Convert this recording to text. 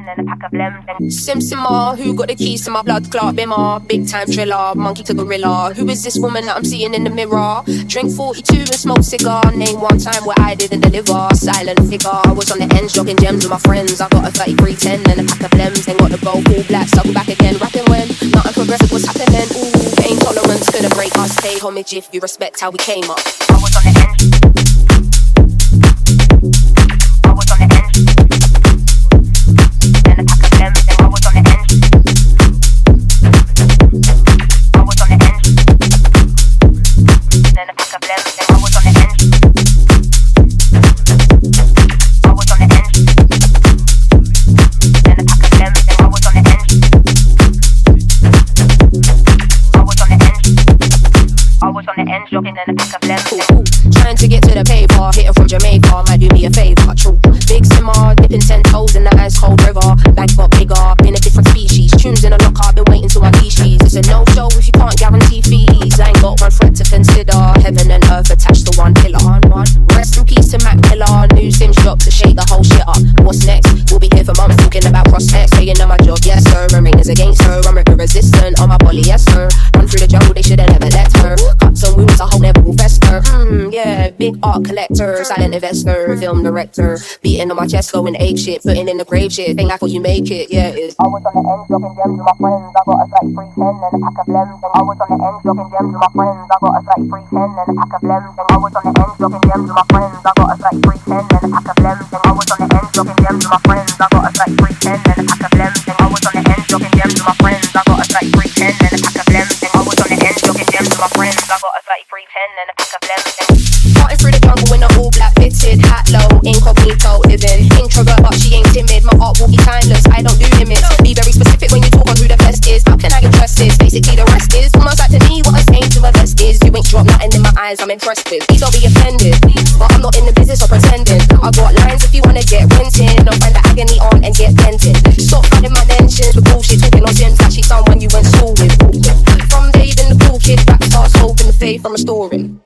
and a pack of blems. Sim Simma, who got the keys to my blood clot bimmer? Big time thriller, monkey to gorilla. Who is this woman that I'm seeing in the mirror? Drink 42 and smoke cigar. Name one time where I didn't deliver. Silent figure, I was on the ends dropping gems with my friends. I got a 3310 and a pack of blems. Then got the gold all black, circle back again. Rapping when nothing progressive was happening. Ooh, pain tolerance couldn't break us. Pay homage if you respect how we came up. I was on the end. I was on the end. Then a pack of blems. Then I was on the end. I was on the end. Then a pack of blems. Then I was on the end. I was on the end. Then a pack of blems. Then I was on the end. I was on the end. I was on the end, jogging in a pack of blems. Trying to get to the paper, hit her from Jamaica, might do me a favour, true. Big simmer, dipping 10 toes in the ice cold river. Bank got bigger, been a different species. Tunes in a locker, been waiting till I leash these. It's a no-show if you can't guarantee fees. I ain't got one threat to consider. Heaven and earth attached to one pillar. Rest in peace to Mac Miller. New Sims drop to shake the whole shit up. What's next? We'll be here for months talking about prospects. Staying on my job, yes sir. And ringers against her. I'm river resistant on my polyester. Run through the jungle, they should've never let her. Cuts and wounds, I hope never will fester. Yeah, big art collector, silent investor, film director. Beating on my chest, going ape shit, putting in the grave shit. Ain't like what you make it, yeah it is. I was on the end, dropping gems with my friends. I got a 3310 and a pack of blems. I was on the end, dropping gems with my friends. I got a 3310 and a pack of blems. I was on the end, dropping gems with my friends. I got a 3310 and a pack of blems. I was on the end, dropping gems with my friends. I got a 3310 and a pack of blems. I was on the end, dropping gems with my friends. I got a 3310 and a pack of blems. I was on the end, dropping gems with my friends. I got a 3310 and a pack of blems. Parting through the jungle in a all black fitted hat low, incognito living. Introvert but she ain't timid. My art will be timeless, I don't do limits. Be very specific when you talk on who the best is. How can I impress this? Basically the rest is almost like to me what I'm saying to a vest is. You ain't dropped nothing in my eyes, I'm impressed with. Please don't be offended, but I'm not in the business of pretending. I got lines if you wanna get renting. Don't find the agony on and get vented. Stop finding my mentions with bullshit, talking on Sims like she's someone you went school with. From Dave and the cool kid, rap stars, hope in the faith I'm restoring.